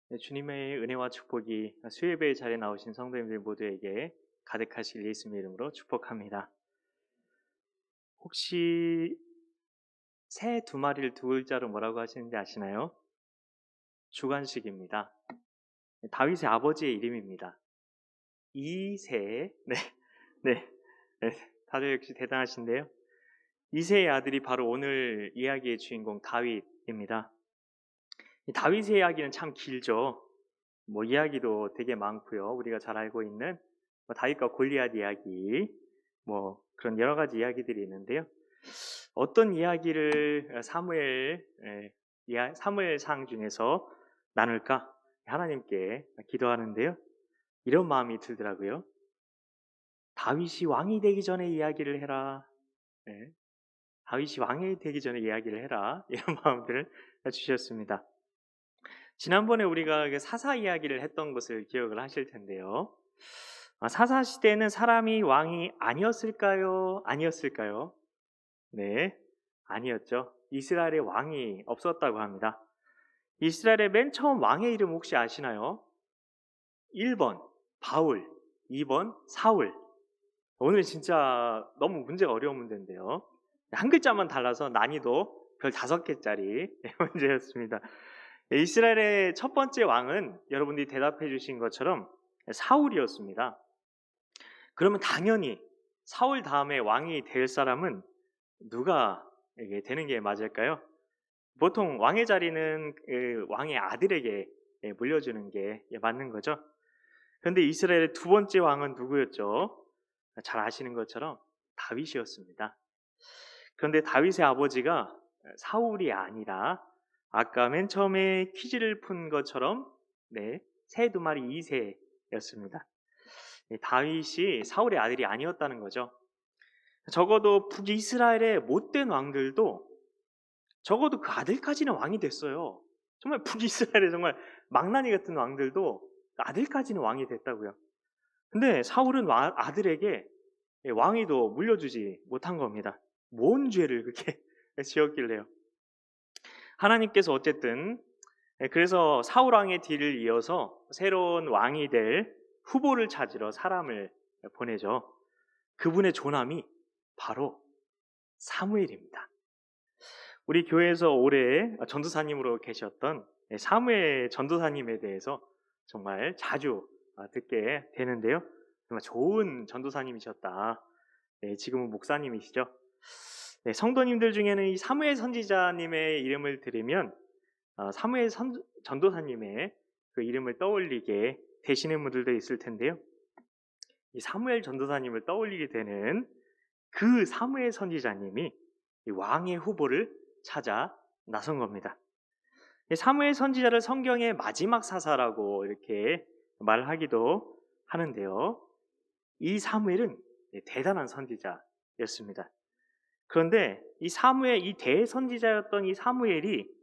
네, 주님의 은혜와 축복이 수예배의 자리에 나오신 성도님들 모두에게 가득하실 예수님의 이름으로 축복합니다. 혹시 새 두 마리를 두 글자로 뭐라고 하시는지 아시나요? 주관식입니다. 다윗의 아버지의 이름입니다. 이세. 네, 네, 네. 다들 역시 대단하신데요. 이세의 아들이 바로 오늘 이야기의 주인공 다윗입니다. 이 다윗의 이야기는 참 길죠. 이야기도 되게 많고요. 우리가 잘 알고 있는 다윗과 골리앗 이야기, 그런 여러 가지 이야기들이 있는데요. 어떤 이야기를 사무엘상 중에서 나눌까 하나님께 기도하는데요. 이런 마음이 들더라고요. 다윗이 왕이 되기 전에 이야기를 해라. 네. 다윗이 왕이 되기 전에 이야기를 해라. 이런 마음들을 주셨습니다. 지난번에 우리가 사사 이야기를 했던 것을 기억을 하실 텐데요. 사사 시대에는 사람이 왕이 아니었을까요? 아니었을까요? 네, 아니었죠. 이스라엘에 왕이 없었다고 합니다. 이스라엘의 맨 처음 왕의 이름 혹시 아시나요? 1번 바울, 2번 사울. 오늘 진짜 너무 문제가 어려운 문제인데요. 한 글자만 달라서 난이도 별 5개짜리 문제였습니다. 이스라엘의 첫 번째 왕은 여러분들이 대답해 주신 것처럼 사울이었습니다. 그러면 당연히 사울 다음에 왕이 될 사람은 누가 되는 게 맞을까요? 보통 왕의 자리는 왕의 아들에게 물려주는 게 맞는 거죠. 그런데 이스라엘의 두 번째 왕은 누구였죠? 잘 아시는 것처럼 다윗이었습니다. 그런데 다윗의 아버지가 사울이 아니라 아까 맨 처음에 퀴즈를 푼 것처럼 새 두 마리 이세였습니다. 다윗이 사울의 아들이 아니었다는 거죠. 적어도 북이스라엘의 못된 왕들도 적어도 그 아들까지는 왕이 됐어요. 정말 북이스라엘의 정말 망나니 같은 왕들도 아들까지는 왕이 됐다고요. 근데 사울은 아들에게 왕위도 물려주지 못한 겁니다. 뭔 죄를 그렇게 지었길래요. 하나님께서 어쨌든 그래서 사울 왕의 뒤를 이어서 새로운 왕이 될 후보를 찾으러 사람을 보내죠. 그분의 조남이 바로 사무엘입니다. 우리 교회에서 오래 전도사님으로 계셨던 사무엘 전도사님에 대해서 정말 자주 듣게 되는데요. 정말 좋은 전도사님이셨다. 지금은 목사님이시죠. 성도님들 중에는 이 사무엘 선지자님의 이름을 들으면 사무엘 전도사님의 그 이름을 떠올리게 되시는 분들도 있을 텐데요. 이 사무엘 전도사님을 떠올리게 되는 그 사무엘 선지자님이 이 왕의 후보를 찾아 나선 겁니다. 사무엘 선지자를 성경의 마지막 사사라고 이렇게 말하기도 하는데요. 이 사무엘은 대단한 선지자였습니다. 그런데 이 대선지자였던 이 사무엘이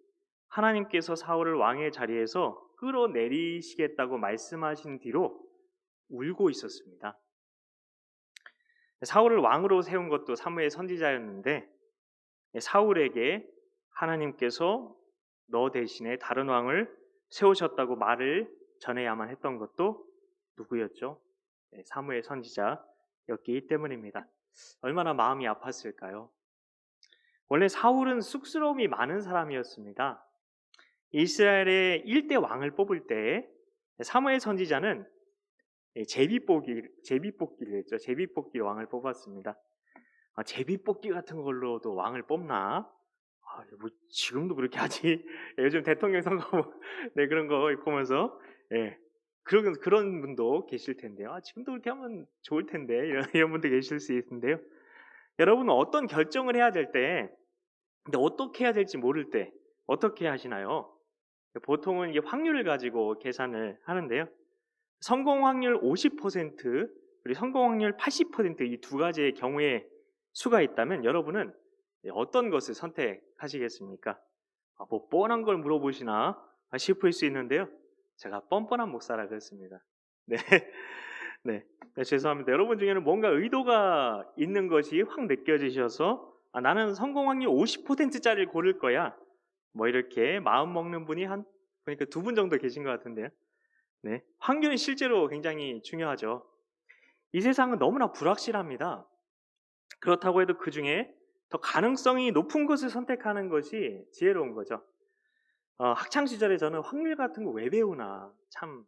하나님께서 사울을 왕의 자리에서 끌어내리시겠다고 말씀하신 뒤로 울고 있었습니다. 사울을 왕으로 세운 것도 사무엘 선지자였는데 사울에게 하나님께서 너 대신에 다른 왕을 세우셨다고 말을 전해야만 했던 것도 누구였죠? 사무엘 선지자였기 때문입니다. 얼마나 마음이 아팠을까요? 원래 사울은 쑥스러움이 많은 사람이었습니다. 이스라엘의 1대 왕을 뽑을 때 사무엘 선지자는 제비뽑기를 했죠. 제비뽑기 왕을 뽑았습니다. 제비뽑기 같은 걸로도 왕을 뽑나? 지금도 그렇게 하지. 요즘 대통령 선거 그런 거 보면서 그런 분도 계실 텐데요. 지금도 그렇게 하면 좋을 텐데 이런 분도 계실 수 있는데요. 여러분은 어떤 결정을 해야 될 때, 근데 어떻게 해야 될지 모를 때 어떻게 하시나요? 보통은 이게 확률을 가지고 계산을 하는데요. 성공 확률 50% 그리고 성공 확률 80% 이 두 가지의 경우의 수가 있다면 여러분은 어떤 것을 선택하시겠습니까? 뻔한 걸 물어보시나 싶을 수 있는데요. 제가 뻔뻔한 목사라 그랬습니다. 네. 네, 죄송합니다. 여러분 중에는 뭔가 의도가 있는 것이 확 느껴지셔서 나는 성공 확률 50%짜리를 고를 거야. 이렇게 마음 먹는 분이 한 그러니까 두 분 정도 계신 것 같은데요. 네. 확률은 실제로 굉장히 중요하죠. 이 세상은 너무나 불확실합니다. 그렇다고 해도 그중에 더 가능성이 높은 것을 선택하는 것이 지혜로운 거죠. 학창 시절에 저는 확률 같은 거 왜 배우나 참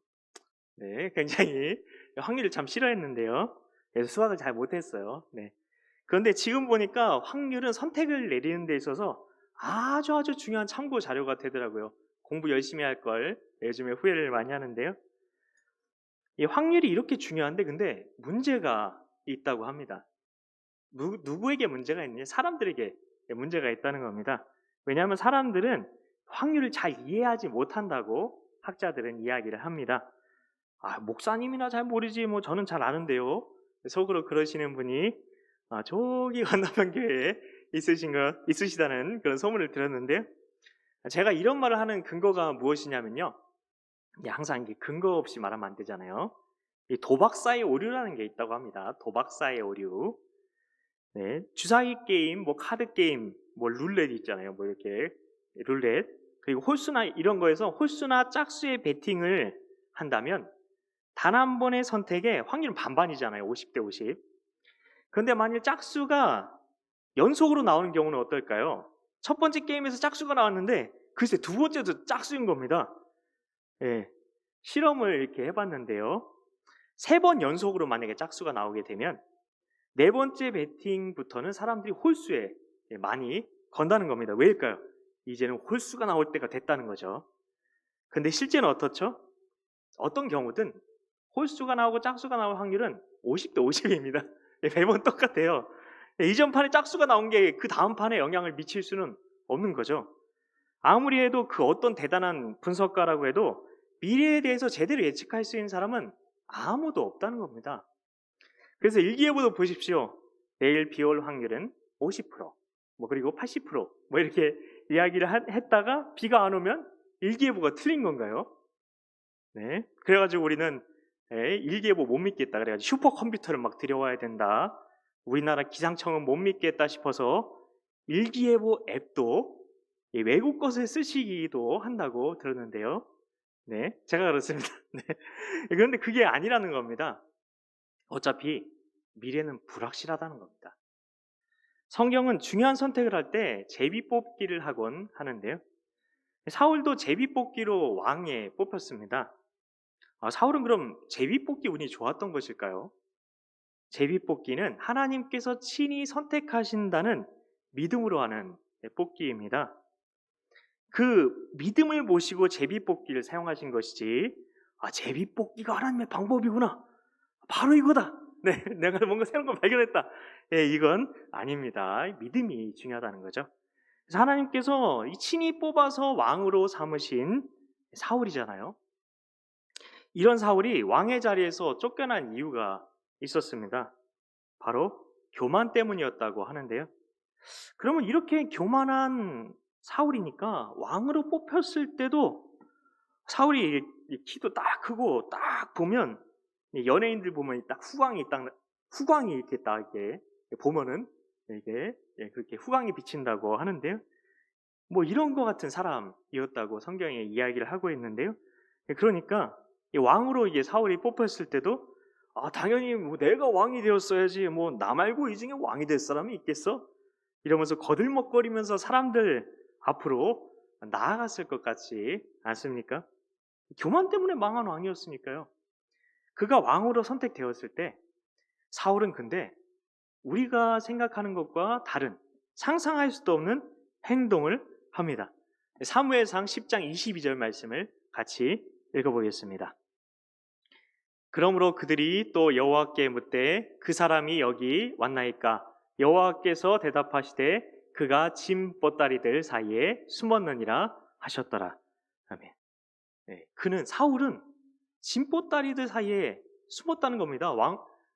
네, 굉장히 확률을 참 싫어했는데요. 그래서 수학을 잘 못했어요. 네. 그런데 지금 보니까 확률은 선택을 내리는 데 있어서 아주 중요한 참고 자료가 되더라고요. 공부 열심히 할 걸 요즘에 후회를 많이 하는데요. 이 확률이 이렇게 중요한데 근데 문제가 있다고 합니다. 누구에게 문제가 있느냐? 사람들에게 문제가 있다는 겁니다. 왜냐하면 사람들은 확률을 잘 이해하지 못한다고 학자들은 이야기를 합니다. 아, 목사님이나 잘 모르지 뭐 저는 잘 아는데요. 속으로 그러시는 분이 저기 건너편 교회에 있으시다는 그런 소문을 들었는데요. 제가 이런 말을 하는 근거가 무엇이냐면요. 항상 이게 근거 없이 말하면 안 되잖아요. 이 도박사의 오류라는 게 있다고 합니다. 도박사의 오류. 네, 주사위 게임, 뭐 카드 게임, 뭐 룰렛 있잖아요. 뭐 이렇게 룰렛 그리고 홀수나 이런 거에서 홀수나 짝수의 베팅을 한다면 단 한 번의 선택에 확률은 반반이잖아요. 50대 50. 그런데 만일 짝수가 연속으로 나오는 경우는 어떨까요? 첫 번째 게임에서 짝수가 나왔는데 글쎄 두 번째도 짝수인 겁니다. 예, 실험을 이렇게 해봤는데요. 3번 연속으로 만약에 짝수가 나오게 되면 네 번째 배팅부터는 사람들이 홀수에 많이 건다는 겁니다. 왜일까요? 이제는 홀수가 나올 때가 됐다는 거죠. 근데 실제는 어떻죠? 어떤 경우든 홀수가 나오고 짝수가 나올 확률은 50대 50입니다. 매번 똑같아요. 이전 판에 짝수가 나온 게 그 다음 판에 영향을 미칠 수는 없는 거죠. 아무리 해도 그 어떤 대단한 분석가라고 해도 미래에 대해서 제대로 예측할 수 있는 사람은 아무도 없다는 겁니다. 그래서 일기예보도 보십시오. 내일 비 올 확률은 50%, 뭐 그리고 80%뭐 이렇게 이야기를 했다가 비가 안 오면 일기예보가 틀린 건가요? 네. 그래가지고 우리는 일기예보 못 믿겠다. 그래가지고 슈퍼컴퓨터를 막 들여와야 된다. 우리나라 기상청은 못 믿겠다 싶어서 일기예보 앱도 외국 것을 쓰시기도 한다고 들었는데요. 네, 제가 그렇습니다. 네. 그런데 그게 아니라는 겁니다. 어차피 미래는 불확실하다는 겁니다. 성경은 중요한 선택을 할 때 제비뽑기를 하곤 하는데요. 사울도 제비뽑기로 왕에 뽑혔습니다. 사울은 그럼 제비뽑기 운이 좋았던 것일까요? 제비뽑기는 하나님께서 친히 선택하신다는 믿음으로 하는 뽑기입니다. 그 믿음을 모시고 제비뽑기를 사용하신 것이지 제비뽑기가 하나님의 방법이구나. 바로 이거다. 네, 내가 뭔가 새로운 걸 발견했다. 예, 이건 아닙니다. 믿음이 중요하다는 거죠. 그래서 하나님께서 친히 뽑아서 왕으로 삼으신 사울이잖아요. 이런 사울이 왕의 자리에서 쫓겨난 이유가 있었습니다. 바로 교만 때문이었다고 하는데요. 그러면 이렇게 교만한 사울이니까 왕으로 뽑혔을 때도 사울이 키도 딱 크고 딱 보면 연예인들 보면 딱 후광이 이렇게 딱 이렇게 보면은 이게 그렇게 후광이 비친다고 하는데요. 뭐 이런 것 같은 사람이었다고 성경에 이야기를 하고 있는데요. 그러니까 왕으로 이게 사울이 뽑혔을 때도 당연히 뭐 내가 왕이 되었어야지 뭐 나 말고 이 중에 왕이 될 사람이 있겠어? 이러면서 거들먹거리면서 사람들 앞으로 나아갔을 것 같지 않습니까? 교만 때문에 망한 왕이었으니까요. 그가 왕으로 선택되었을 때 사울은 근데 우리가 생각하는 것과 다른 상상할 수도 없는 행동을 합니다. 사무엘상 10장 22절 말씀을 같이 읽어보겠습니다. 그러므로 그들이 또 여호와께 묻되 그 사람이 여기 왔나이까? 여호와께서 대답하시되 그가 짐 보따리들 사이에 숨었느니라 하셨더라. 아멘. 네, 사울은 짐 보따리들 사이에 숨었다는 겁니다.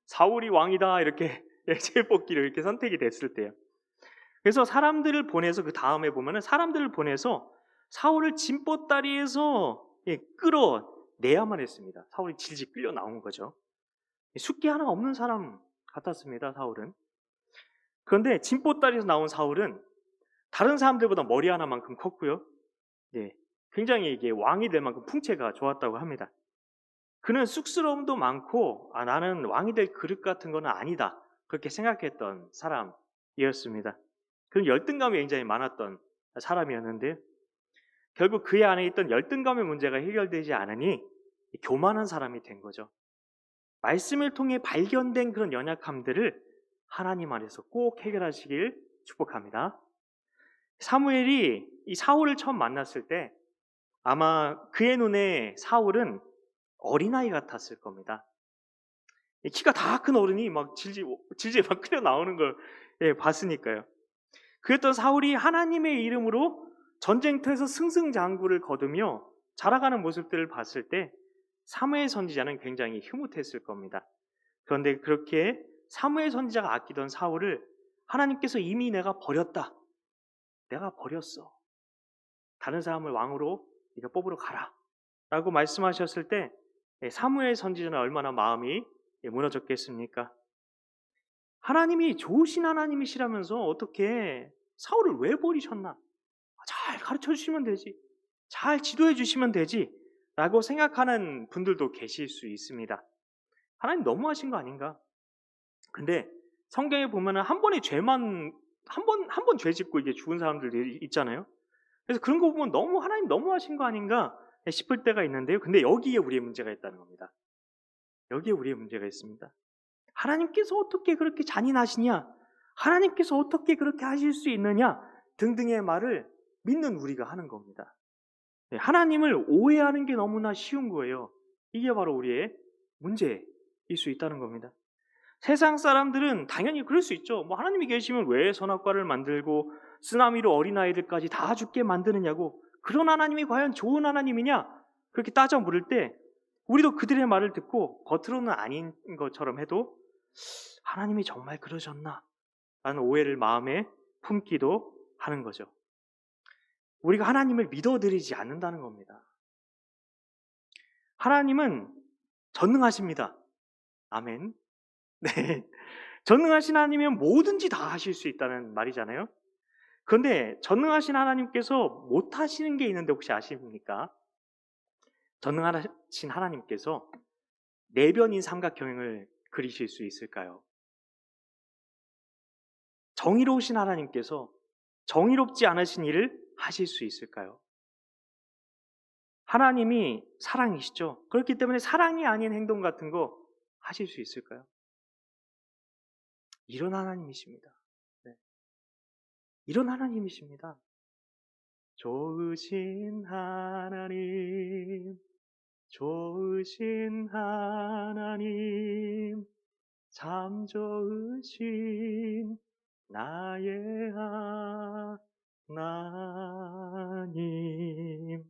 사울이 왕이다 이렇게 제복기를 이렇게 선택이 됐을 때요. 그래서 사람들을 보내서 그 다음에 보면은 사람들을 보내서 사울을 짐 보따리에서 끌어내야만 했습니다. 사울이 질질 끌려 나온 거죠. 숫기 하나 없는 사람 같았습니다. 사울은. 그런데 짐 보따리에서 나온 사울은 다른 사람들보다 머리 하나만큼 컸고요. 네, 굉장히 이게 왕이 될 만큼 풍채가 좋았다고 합니다. 그는 쑥스러움도 많고 나는 왕이 될 그릇 같은 거는 아니다. 그렇게 생각했던 사람이었습니다. 그런 열등감이 굉장히 많았던 사람이었는데 결국 그의 안에 있던 열등감의 문제가 해결되지 않으니 교만한 사람이 된 거죠. 말씀을 통해 발견된 그런 연약함들을 하나님 안에서 꼭 해결하시길 축복합니다. 사무엘이 이 사울을 처음 만났을 때 아마 그의 눈에 사울은 어린아이 같았을 겁니다. 키가 다 큰 어른이 막 질질 막 끌려 나오는 걸 봤으니까요. 그랬던 사울이 하나님의 이름으로 전쟁터에서 승승장구를 거두며 자라가는 모습들을 봤을 때 사무엘 선지자는 굉장히 흐뭇했을 겁니다. 그런데 그렇게 사무엘 선지자가 아끼던 사울을 하나님께서 이미 내가 버렸다. 내가 버렸어. 다른 사람을 왕으로 네가 뽑으러 가라. 라고 말씀하셨을 때 사무엘 선지자는 얼마나 마음이 무너졌겠습니까? 하나님이 좋으신 하나님이시라면서 어떻게 사울을 왜 버리셨나? 잘 가르쳐 주시면 되지. 잘 지도해 주시면 되지. 라고 생각하는 분들도 계실 수 있습니다. 하나님 너무하신 거 아닌가? 근데 성경에 보면은 한 번의 죄만 한 번 죄 짓고 이게 죽은 사람들도 있잖아요. 그래서 그런 거 보면 너무 하나님 너무하신 거 아닌가 싶을 때가 있는데요. 근데 여기에 우리의 문제가 있다는 겁니다. 여기에 우리의 문제가 있습니다. 하나님께서 어떻게 그렇게 잔인하시냐? 하나님께서 어떻게 그렇게 하실 수 있느냐? 등등의 말을 믿는 우리가 하는 겁니다. 하나님을 오해하는 게 너무나 쉬운 거예요. 이게 바로 우리의 문제일 수 있다는 겁니다. 세상 사람들은 당연히 그럴 수 있죠. 뭐 하나님이 계시면 왜 선악과를 만들고 쓰나미로 어린아이들까지 다 죽게 만드느냐고, 그런 하나님이 과연 좋은 하나님이냐? 그렇게 따져 물을 때 우리도 그들의 말을 듣고 겉으로는 아닌 것처럼 해도 하나님이 정말 그러셨나? 라는 오해를 마음에 품기도 하는 거죠. 우리가 하나님을 믿어드리지 않는다는 겁니다. 하나님은 전능하십니다. 아멘. 네. 전능하신 하나님이면 뭐든지 다 하실 수 있다는 말이잖아요. 그런데 전능하신 하나님께서 못하시는 게 있는데 혹시 아십니까? 전능하신 하나님께서 내변인 삼각형을 그리실 수 있을까요? 정의로우신 하나님께서 정의롭지 않으신 일을 하실 수 있을까요? 하나님이 사랑이시죠. 그렇기 때문에 사랑이 아닌 행동 같은 거 하실 수 있을까요? 이런 하나님이십니다. 네. 이런 하나님이십니다. 좋으신 하나님, 좋으신 하나님, 참 좋으신 나의 하나님.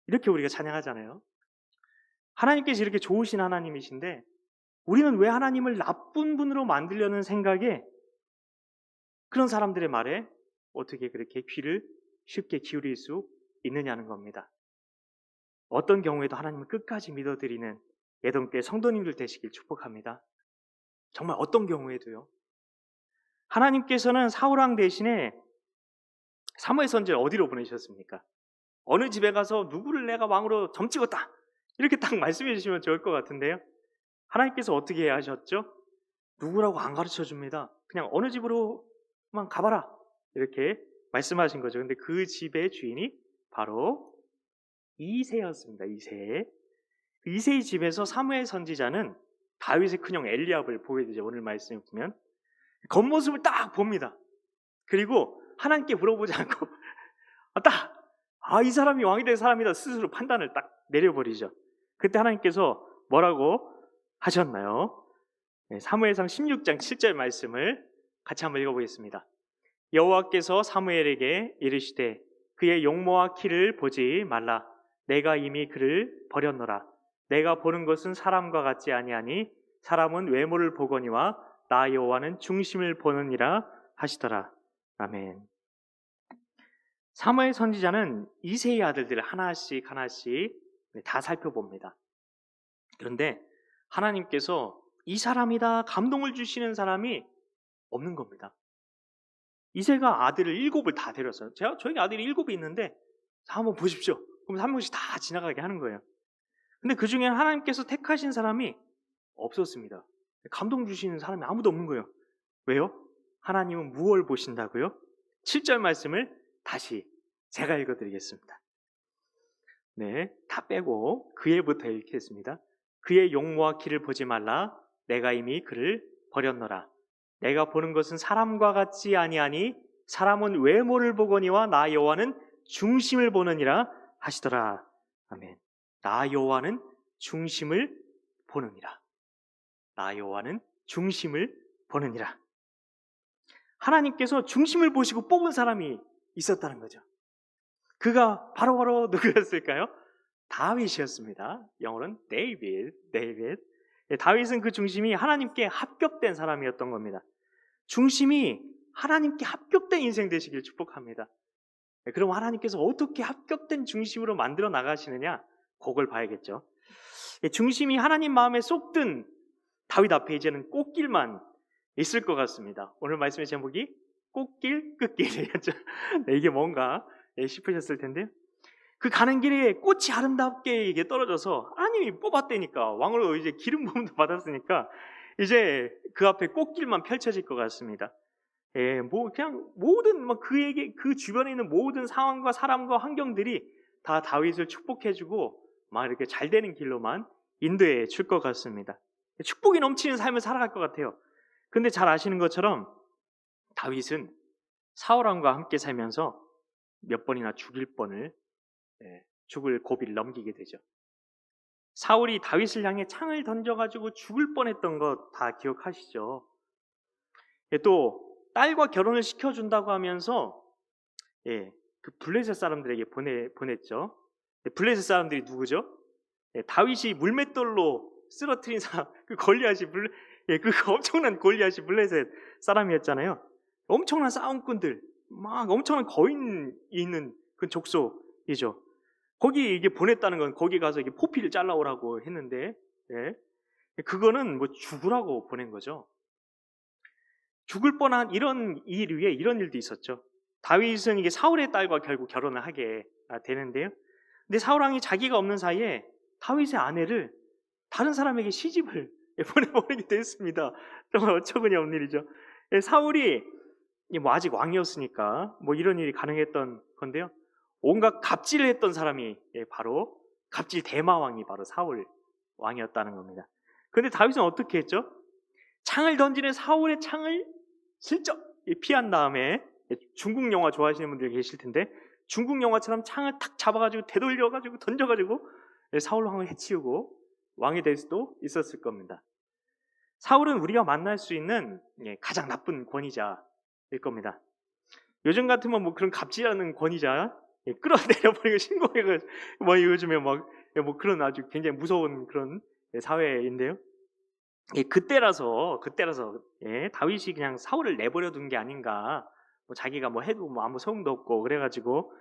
이렇게 우리가 찬양하잖아요. 하나님께서 이렇게 좋으신 하나님이신데 우리는 왜 하나님을 나쁜 분으로 만들려는 생각에, 그런 사람들의 말에 어떻게 그렇게 귀를 쉽게 기울일 수 있느냐는 겁니다. 어떤 경우에도 하나님을 끝까지 믿어드리는 예동교회 성도님들 되시길 축복합니다. 정말 어떤 경우에도요. 하나님께서는 사울왕 대신에 사무엘 선지자를 어디로 보내셨습니까? 어느 집에 가서 누구를 내가 왕으로 점찍었다, 이렇게 딱 말씀해 주시면 좋을 것 같은데요. 하나님께서 어떻게 하셨죠? 누구라고 안 가르쳐 줍니다. 그냥 어느 집으로만 가봐라, 이렇게 말씀하신 거죠. 근데 그 집의 주인이 바로 이새였습니다. 이새의 집에서 사무엘 선지자는 다윗의 큰형 엘리압을 보게 되죠. 오늘 말씀을 보면 겉모습을 딱 봅니다. 그리고 하나님께 물어보지 않고 이 사람이 왕이 될 사람이다 스스로 판단을 딱 내려버리죠. 그때 하나님께서 뭐라고 하셨나요? 사무엘상 16장 7절 말씀을 같이 한번 읽어보겠습니다. 여호와께서 사무엘에게 이르시되 그의 용모와 키를 보지 말라. 내가 이미 그를 버렸노라. 내가 보는 것은 사람과 같지 아니하니 사람은 외모를 보거니와 나 여호와는 중심을 보느니라 하시더라. 아멘. 사무엘 선지자는 이새의 아들들을 하나씩 다 살펴봅니다. 그런데 하나님께서 이 사람이다 감동을 주시는 사람이 없는 겁니다. 이새가 아들을 7을 다 데렸어요. 저에게 아들이 7이 있는데 자, 한번 보십시오. 그럼 한 명씩 다 지나가게 하는 거예요. 근데 그 중에 하나님께서 택하신 사람이 없었습니다. 감동 주시는 사람이 아무도 없는 거예요. 왜요? 하나님은 무엇을 보신다고요? 7절 말씀을 다시 제가 읽어드리겠습니다. 네, 다 빼고 그의부터 읽겠습니다. 그의 용모와 키를 보지 말라. 내가 이미 그를 버렸노라. 내가 보는 것은 사람과 같지 아니하니 사람은 외모를 보거니와 나 여호와는 중심을 보느니라 하시더라. 아멘. 나 여호와는 중심을 보느니라. 나 여호와는 중심을 보느니라. 하나님께서 중심을 보시고 뽑은 사람이 있었다는 거죠. 그가 바로 누구였을까요? 다윗이었습니다. 영어로는 데이빗. 다윗은 그 중심이 하나님께 합격된 사람이었던 겁니다. 중심이 하나님께 합격된 인생 되시길 축복합니다. 그럼 하나님께서 어떻게 합격된 중심으로 만들어 나가시느냐? 그걸 봐야겠죠. 중심이 하나님 마음에 쏙 든 다윗 앞에 이제는 꽃길만 있을 것 같습니다. 오늘 말씀의 제목이 꽃길 끝길이었죠. 네, 이게 뭔가 싶으셨을 텐데요. 그 가는 길에 꽃이 아름답게 이게 떨어져서 하나님이 뽑았다니까, 왕으로 이제 기름 부음도 받았으니까 이제 그 앞에 꽃길만 펼쳐질 것 같습니다. 예, 뭐 그냥 모든 그에게 그 주변에 있는 모든 상황과 사람과 환경들이 다 다윗을 축복해주고 막 이렇게 잘 되는 길로만 인도해 줄 것 같습니다. 축복이 넘치는 삶을 살아갈 것 같아요. 근데 잘 아시는 것처럼 다윗은 사울왕과 함께 살면서 몇 번이나 죽을 고비를 넘기게 되죠. 사울이 다윗을 향해 창을 던져가지고 죽을 뻔했던 거 다 기억하시죠? 또 딸과 결혼을 시켜준다고 하면서 그 블레셋 사람들에게 보냈죠. 블레셋 사람들이 누구죠? 다윗이 물맷돌로 쓰러뜨린 사람, 그 골리앗이 그 엄청난 골리앗이 블레셋 사람이었잖아요. 엄청난 싸움꾼들, 막 엄청난 거인이 있는 그 족속이죠. 거기 이게 보냈다는 건 거기 가서 이게 포피를 잘라오라고 했는데, 그거는 뭐 죽으라고 보낸 거죠. 죽을 뻔한 이런 일 위에 이런 일도 있었죠. 다윗은 이게 사울의 딸과 결국 결혼을 하게 되는데요. 근데 사울왕이 자기가 없는 사이에 다윗의 아내를 다른 사람에게 시집을 보내버리게 됐습니다. 정말 어처구니없는 일이죠. 사울이 뭐 아직 왕이었으니까 뭐 이런 일이 가능했던 건데요. 온갖 갑질을 했던 사람이 바로 갑질 대마왕이 바로 사울 왕이었다는 겁니다. 그런데 다윗은 어떻게 했죠? 창을 던지는 사울의 창을 슬쩍 피한 다음에, 중국 영화 좋아하시는 분들 계실 텐데 중국 영화처럼 창을 탁 잡아가지고 되돌려가지고 던져가지고 사울 왕을 해치우고 왕이 될 수도 있었을 겁니다. 사울은 우리가 만날 수 있는 가장 나쁜 권위자일 겁니다. 요즘 같으면 뭐 그런 갑질하는 권위자 끌어내려버리고 신고해가 뭐 요즘에 뭐 그런 아주 굉장히 무서운 그런 사회인데요. 그때라서 다윗이 그냥 사울을 내버려 둔 게 아닌가, 뭐 자기가 뭐 해도 뭐 아무 소용도 없고 그래가지고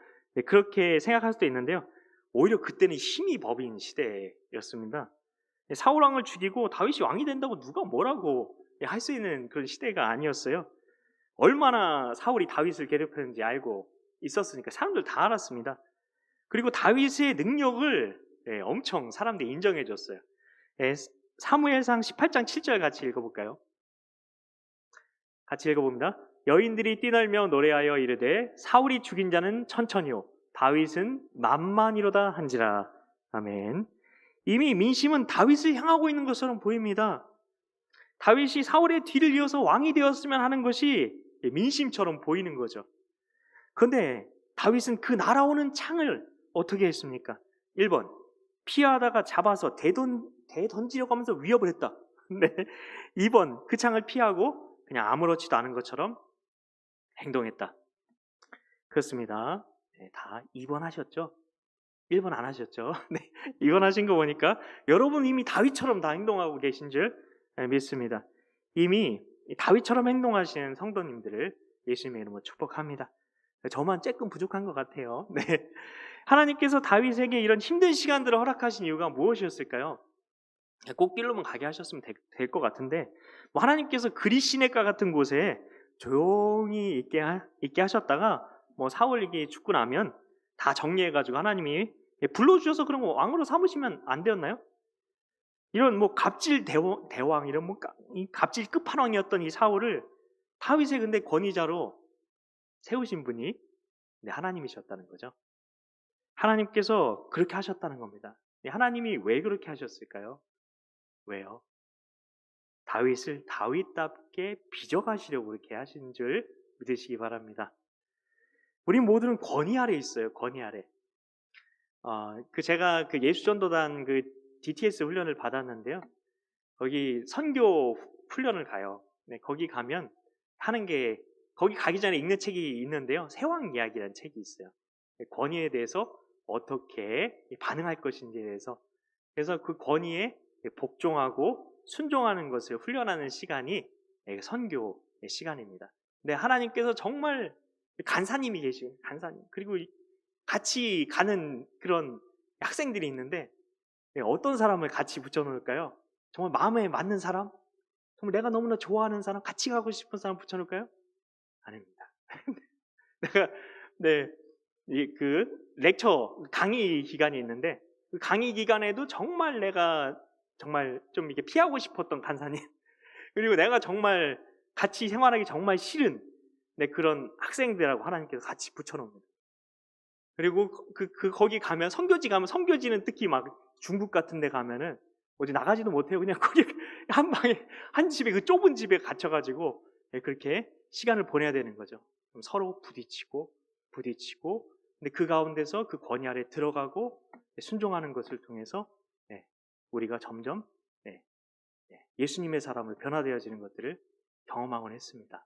그렇게 생각할 수도 있는데요. 오히려 그때는 힘이 법인 시대였습니다. 사울 왕을 죽이고 다윗이 왕이 된다고 누가 뭐라고 할 수 있는 그런 시대가 아니었어요. 얼마나 사울이 다윗을 괴롭혔는지 알고 있었으니까 사람들 다 알았습니다. 그리고 다윗의 능력을 엄청 사람들이 인정해 줬어요. 사무엘상 18장 7절 같이 읽어볼까요? 같이 읽어봅니다. 여인들이 뛰놀며 노래하여 이르되 사울이 죽인 자는 천천히요 다윗은 만만이로다 한지라. 아멘. 이미 민심은 다윗을 향하고 있는 것처럼 보입니다. 다윗이 사울의 뒤를 이어서 왕이 되었으면 하는 것이 민심처럼 보이는 거죠. 그런데 다윗은 그 날아오는 창을 어떻게 했습니까? 1번, 피하다가 잡아서 대던지려고 하면서 위협을 했다. 네. 2번, 그 창을 피하고 그냥 아무렇지도 않은 것처럼 행동했다. 그렇습니다. 네, 다 2번 하셨죠? 1번 안 하셨죠? 네, 2번 하신 거 보니까 여러분 이미 다윗처럼 다 행동하고 계신 줄 믿습니다. 이미 다윗처럼 행동하시는 성도님들을 예수님의 이름으로 축복합니다. 저만 조금 부족한 것 같아요. 네. 하나님께서 다윗에게 이런 힘든 시간들을 허락하신 이유가 무엇이었을까요? 꽃길로만 가게 하셨으면 될 것 같은데, 뭐 하나님께서 그리 시냇가 같은 곳에 조용히 있게 하셨다가 뭐 사울에게 죽고 나면 다 정리해가지고 하나님이 불러주셔서 그런 거 왕으로 삼으시면 안 되었나요? 이런 뭐 갑질 대왕 이런 뭐 이 갑질 끝판왕이었던 이 사울을 다윗의 근데 권위자로 세우신 분이 하나님이셨다는 거죠. 하나님께서 그렇게 하셨다는 겁니다. 하나님이 왜 그렇게 하셨을까요? 왜요? 다윗을 다윗답게 빚어가시려고 그렇게 하신 줄 믿으시기 바랍니다. 우리 모두는 권위 아래 있어요. 권위 아래. 제가 그 예수전도단 그 DTS 훈련을 받았는데요. 거기 선교 훈련을 가요. 네, 거기 가면 하는 게 거기 가기 전에 읽는 책이 있는데요. 세왕 이야기라는 책이 있어요. 권위에 대해서 어떻게 반응할 것인지에 대해서. 그래서 그 권위에 복종하고 순종하는 것을 훈련하는 시간이 선교의 시간입니다. 근데 하나님께서 정말 간사님이 계시고 간사님 그리고 같이 가는 그런 학생들이 있는데 어떤 사람을 같이 붙여놓을까요? 정말 마음에 맞는 사람? 정말 내가 너무나 좋아하는 사람? 같이 가고 싶은 사람 붙여놓을까요? 아닙니다. 내가 그 렉처 강의 기간이 있는데 그 강의 기간에도 정말 내가 정말 좀 이렇게 피하고 싶었던 간사님 그리고 내가 정말 같이 생활하기 정말 싫은 그런 학생들하고 하나님께서 같이 붙여놓습니다. 그리고 거기 가면 선교지는 특히 막 중국 같은 데 가면은 어디 나가지도 못해요. 그냥 거기 한 방에 한 집에 그 좁은 집에 갇혀가지고 그렇게 시간을 보내야 되는 거죠. 서로 부딪히고 근데 그 가운데서 그 권위 아래 들어가고 순종하는 것을 통해서 우리가 점점 예수님의 사람을 변화되어지는 것들을 경험하곤 했습니다.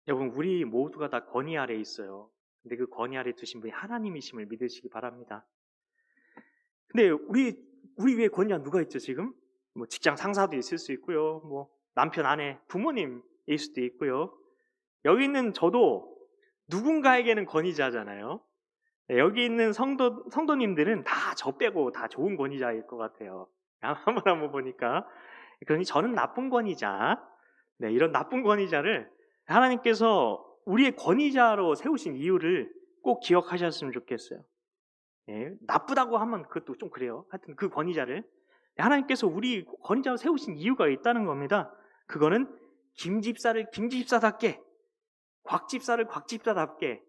여러분 우리 모두가 다 권위 아래 있어요. 근데 그 권위 아래 두신 분이 하나님이심을 믿으시기 바랍니다. 근데 우리 위에 권위가 누가 있죠 지금? 뭐 직장 상사도 있을 수 있고요. 뭐 남편, 아내, 부모님일 수도 있고요. 여기 있는 저도 누군가에게는 권위자잖아요. 여기 있는 성도님들은 다 저 빼고 다 좋은 권위자일 것 같아요. 한번 보니까. 그러니 저는 나쁜 권위자. 이런 나쁜 권위자를 하나님께서 우리의 권위자로 세우신 이유를 꼭 기억하셨으면 좋겠어요. 나쁘다고 하면 그것도 좀 그래요. 하여튼 그 권위자를 하나님께서 우리 권위자로 세우신 이유가 있다는 겁니다. 그거는 김집사를 김집사답게, 곽집사를 곽집사답게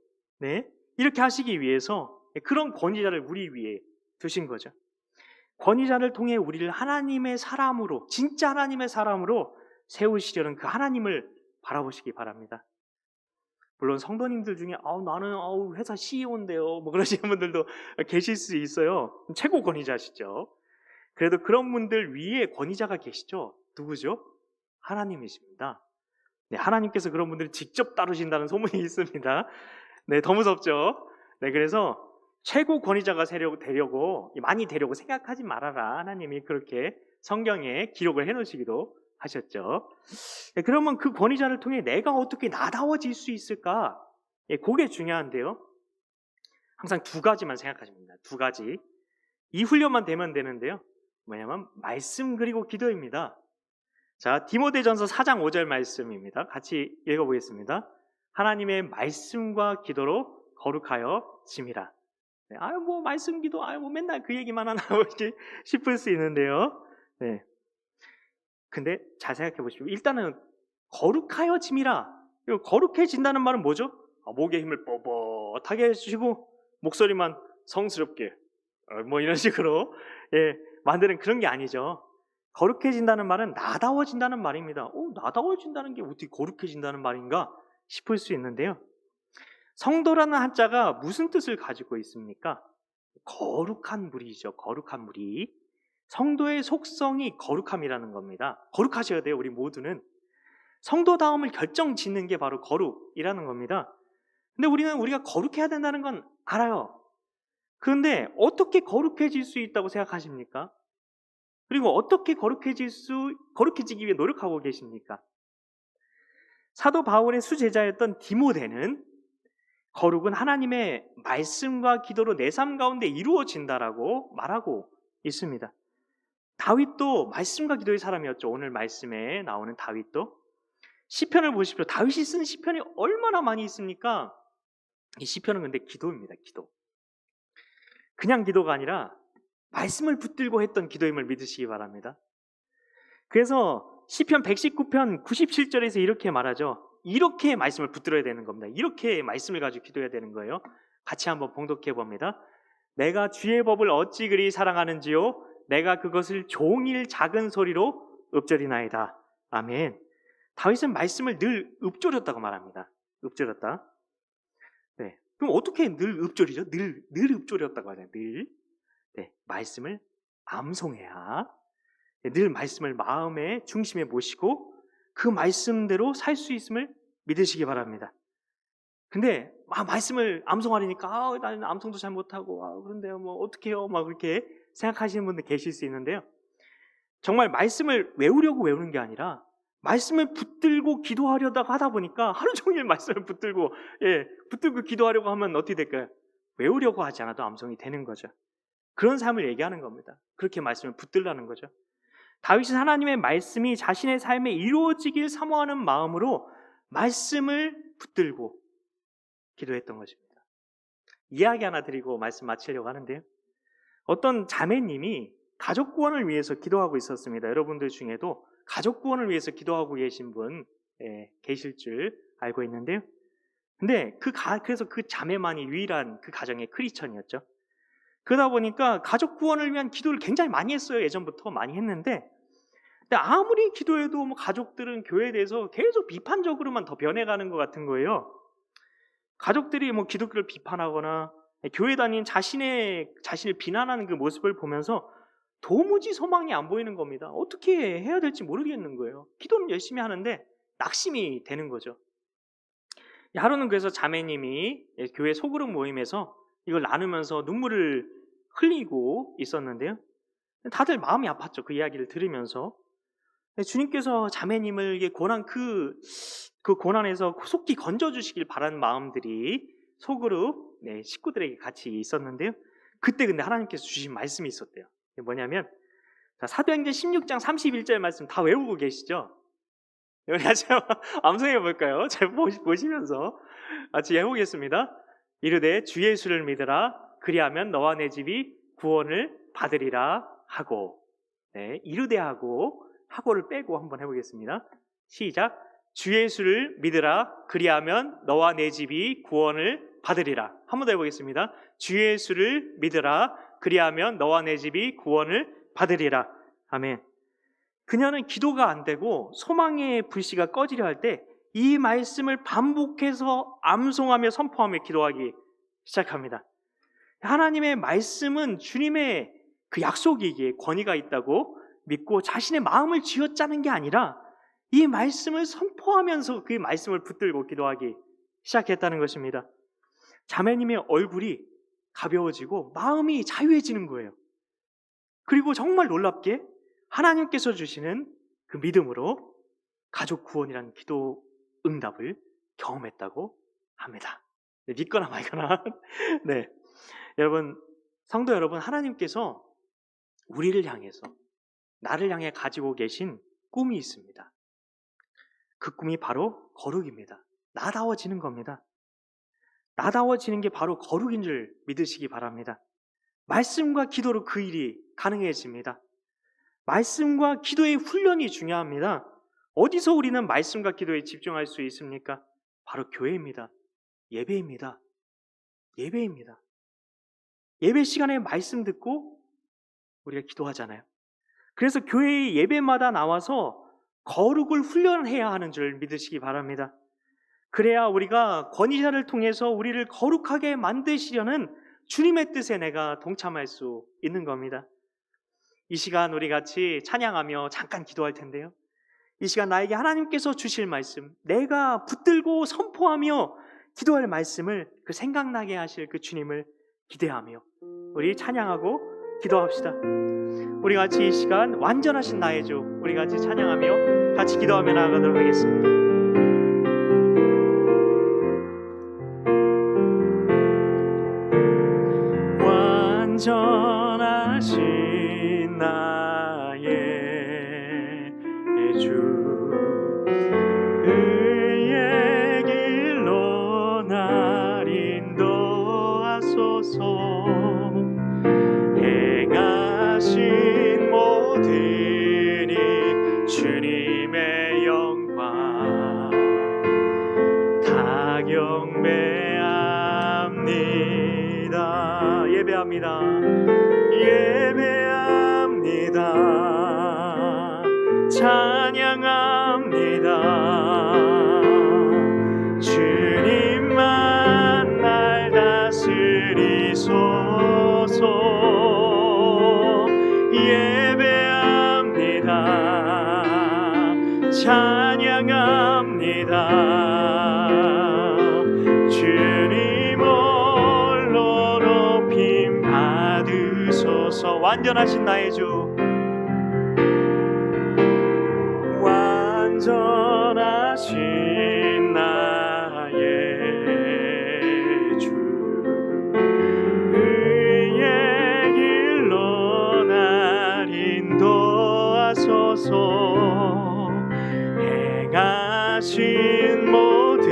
이렇게 하시기 위해서 그런 권위자를 우리 위에 두신 거죠. 권위자를 통해 우리를 하나님의 사람으로, 진짜 하나님의 사람으로 세우시려는 그 하나님을 바라보시기 바랍니다. 물론 성도님들 중에 나는 회사 CEO인데요 뭐 그러시는 분들도 계실 수 있어요. 최고 권위자시죠. 그래도 그런 분들 위에 권위자가 계시죠. 누구죠? 하나님이십니다. 하나님께서 그런 분들을 직접 다루신다는 소문이 있습니다. 더 무섭죠. 그래서 최고 권위자가 되려고 많이 되려고 생각하지 말아라. 하나님이 그렇게 성경에 기록을 해놓으시기도 하셨죠. 그러면 그 권위자를 통해 내가 어떻게 나다워질 수 있을까? 그게 중요한데요. 항상 두 가지만 생각하시면 됩니다. 두 가지. 이 훈련만 되면 되는데요. 뭐냐면 말씀 그리고 기도입니다. 자, 디모데전서 4장 5절 말씀입니다. 같이 읽어보겠습니다. 하나님의 말씀과 기도로 거룩하여 짐이라. 뭐 말씀 기도, 뭐 맨날 그 얘기만 하나 싶을 수 있는데요. 근데 잘 생각해 보십시오. 일단은 거룩하여 짐이라. 거룩해진다는 말은 뭐죠? 목에 힘을 뻣뻣하게 해주시고 목소리만 성스럽게 뭐 이런 식으로 만드는 그런 게 아니죠. 거룩해진다는 말은 나다워진다는 말입니다. 나다워진다는 게 어떻게 거룩해진다는 말인가 싶을 수 있는데요. 성도라는 한자가 무슨 뜻을 가지고 있습니까? 거룩한 무리죠. 거룩한 무리. 성도의 속성이 거룩함이라는 겁니다. 거룩하셔야 돼요. 우리 모두는. 성도다움을 결정짓는 게 바로 거룩이라는 겁니다. 근데 우리가 거룩해야 된다는 건 알아요. 그런데 어떻게 거룩해질 수 있다고 생각하십니까? 그리고 어떻게 거룩해지기 위해 노력하고 계십니까? 사도 바울의 수제자였던 디모데는 거룩은 하나님의 말씀과 기도로 내 삶 가운데 이루어진다라고 말하고 있습니다. 다윗도 말씀과 기도의 사람이었죠. 오늘 말씀에 나오는 다윗도. 시편을 보십시오. 다윗이 쓴 시편이 얼마나 많이 있습니까? 이 시편은 근데 기도입니다. 기도. 그냥 기도가 아니라 말씀을 붙들고 했던 기도임을 믿으시기 바랍니다. 그래서 시편 119편 97절에서 이렇게 말하죠. 이렇게 말씀을 붙들어야 되는 겁니다. 이렇게 말씀을 가지고 기도해야 되는 거예요. 같이 한번 봉독해 봅니다. 내가 주의 법을 어찌 그리 사랑하는지요, 내가 그것을 종일 작은 소리로 읊조리나이다. 아멘. 다윗은 말씀을 늘 읊조렸다고 말합니다. 읊조렸다. 네. 그럼 어떻게 늘 읊조리죠? 늘 읊조렸다고 하잖아요. 늘. 네. 말씀을 암송해야 늘 말씀을 마음의 중심에 모시고 그 말씀대로 살 수 있음을 믿으시기 바랍니다. 근데 말씀을 암송하려니까 나는 암송도 잘 못하고 그런데요 뭐 어떻게 해요? 막 그렇게 생각하시는 분들 계실 수 있는데요. 정말 말씀을 외우려고 외우는 게 아니라 말씀을 붙들고 기도하려다가 하다 보니까 하루 종일 말씀을 붙들고 기도하려고 하면 어떻게 될까요? 외우려고 하지 않아도 암송이 되는 거죠. 그런 삶을 얘기하는 겁니다. 그렇게 말씀을 붙들라는 거죠. 다윗은 하나님의 말씀이 자신의 삶에 이루어지길 사모하는 마음으로 말씀을 붙들고 기도했던 것입니다. 이야기 하나 드리고 말씀 마치려고 하는데요. 어떤 자매님이 가족 구원을 위해서 기도하고 있었습니다. 여러분들 중에도 가족 구원을 위해서 기도하고 계신 분 계실 줄 알고 있는데요. 근데 그래서 그 자매만이 유일한 그 가정의 크리스천이었죠. 그러다 보니까 가족 구원을 위한 기도를 굉장히 많이 했어요. 예전부터 많이 했는데, 근데 아무리 기도해도 가족들은 교회에 대해서 계속 비판적으로만 더 변해가는 것 같은 거예요. 가족들이 기독교를 비판하거나 교회 다닌 자신을 비난하는 그 모습을 보면서 도무지 소망이 안 보이는 겁니다. 어떻게 해야 될지 모르겠는 거예요. 기도는 열심히 하는데 낙심이 되는 거죠. 하루는 그래서 자매님이 교회 소그룹 모임에서 이걸 나누면서 눈물을 흘리고 있었는데요. 다들 마음이 아팠죠. 그 이야기를 들으면서. 주님께서 자매님을 고난 그 고난에서 속히 건져주시길 바라는 마음들이 소그룹 식구들에게 같이 있었는데요. 그때 근데 하나님께서 주신 말씀이 있었대요. 뭐냐면 사도행전 16장 31절 말씀 다 외우고 계시죠? 우리 같이 암송해 볼까요? 잘 보시면서 같이 해보겠습니다. 이르되 주 예수를 믿으라, 그리하면 너와 내 집이 구원을 받으리라 하고. 이르되 하고를 빼고 한번 해보겠습니다. 시작. 주 예수를 믿으라, 그리하면 너와 내 집이 구원을 받으리라. 한 번 더 해보겠습니다. 주 예수를 믿으라, 그리하면 너와 내 집이 구원을 받으리라. 아멘. 그녀는 기도가 안 되고 소망의 불씨가 꺼지려 할 때 이 말씀을 반복해서 암송하며 선포하며 기도하기 시작합니다. 하나님의 말씀은 주님의 그 약속이기에 권위가 있다고 믿고 자신의 마음을 쥐어짜는 게 아니라 이 말씀을 선포하면서 그 말씀을 붙들고 기도하기 시작했다는 것입니다. 자매님의 얼굴이 가벼워지고 마음이 자유해지는 거예요. 그리고 정말 놀랍게 하나님께서 주시는 그 믿음으로 가족 구원이라는 기도 응답을 경험했다고 합니다. 믿거나 말거나. 네, 여러분, 성도 여러분, 하나님께서 우리를 향해서, 나를 향해 가지고 계신 꿈이 있습니다. 그 꿈이 바로 거룩입니다. 나다워지는 겁니다. 나다워지는 게 바로 거룩인 줄 믿으시기 바랍니다. 말씀과 기도로 그 일이 가능해집니다. 말씀과 기도의 훈련이 중요합니다. 어디서 우리는 말씀과 기도에 집중할 수 있습니까? 바로 교회입니다. 예배입니다. 예배입니다. 예배 시간에 말씀 듣고 우리가 기도하잖아요. 그래서 교회의 예배마다 나와서 거룩을 훈련해야 하는 줄 믿으시기 바랍니다. 그래야 우리가 권위자를 통해서 우리를 거룩하게 만드시려는 주님의 뜻에 내가 동참할 수 있는 겁니다. 이 시간 우리 같이 찬양하며 잠깐 기도할 텐데요. 이 시간 나에게 하나님께서 주실 말씀, 내가 붙들고 선포하며 기도할 말씀을 그 생각나게 하실 그 주님을 기대하며 우리 찬양하고 기도합시다. 우리 같이 이 시간 완전하신 나의 주, 우리 같이 찬양하며 같이 기도하며 나아가도록 하겠습니다. 완전하신 나의 주, 의의 길로 날 인도하시네. 찬양합니다. 주님 홀로 높임 받으소서. 완전하신 나의 주, 완전하신 나의 주, 의의 길로 날 인도하소서. 행하신 모든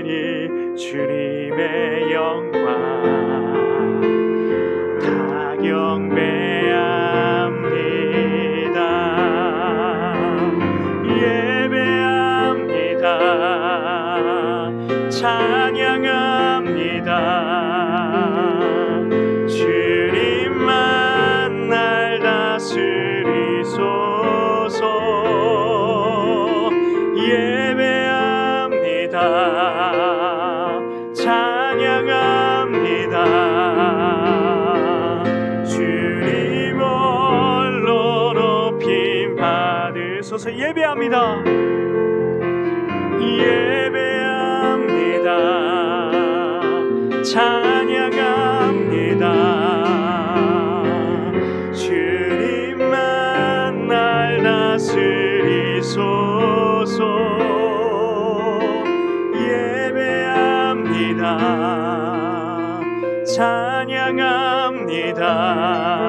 일 주님의 영광 다 경배합니다. 예배합니다. 찬양합니다. 주님만 날 다스리소서. 예배합니다. 찬양합니다. 주님 홀로 높임 받으소서. 예배합니다. 예배합니다. 찬양합니다. 주님만 날 다스리소서.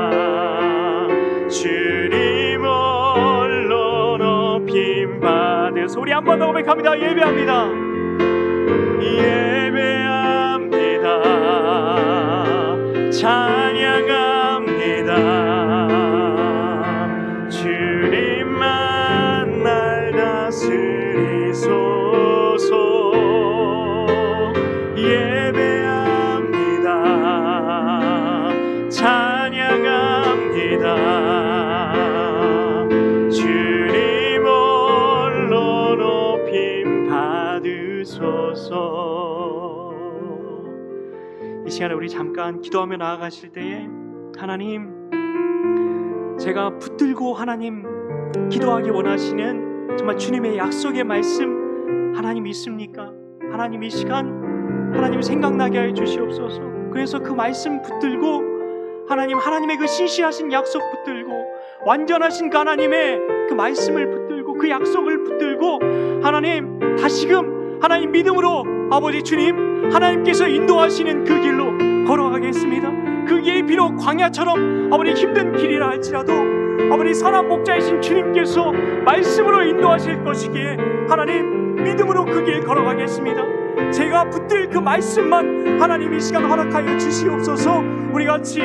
찬양합니다. 주님 홀로 높임 받으소서. 우리 한 번 더 고백합니다. 예배합니다. 예배합니다. 찬양합니다. 주님만 날 다스리소서. 예배합니다. 찬양합니다. 주님 홀로 높임 받으소서. 이 시간에 우리 잠깐 기도하며 나아가실 때에, 하나님, 제가 붙들고 하나님 기도하기 원하시는 정말 주님의 약속의 말씀 하나님 있습니까? 하나님, 이 시간 하나님 생각나게 해 주시옵소서. 그래서 그 말씀 붙들고 하나님의 그 신실하신 약속 붙들고, 완전하신 그 하나님의 그 말씀을 붙들고, 그 약속을 붙들고, 하나님 다시금 하나님 믿음으로 아버지 주님 하나님께서 인도하시는 그 길로 걸어가겠습니다. 그 길이 비록 광야처럼 아버지 힘든 길이라 할지라도 아버지 선한 목자이신 주님께서 말씀으로 인도하실 것이기에 하나님 믿음으로 그 길 걸어가겠습니다. 제가 붙들 그 말씀만 하나님 이 시간 허락하여 주시옵소서. 우리 같이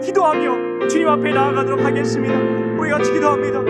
기도하며 주님 앞에 나아가도록 하겠습니다. 우리 같이 기도합니다.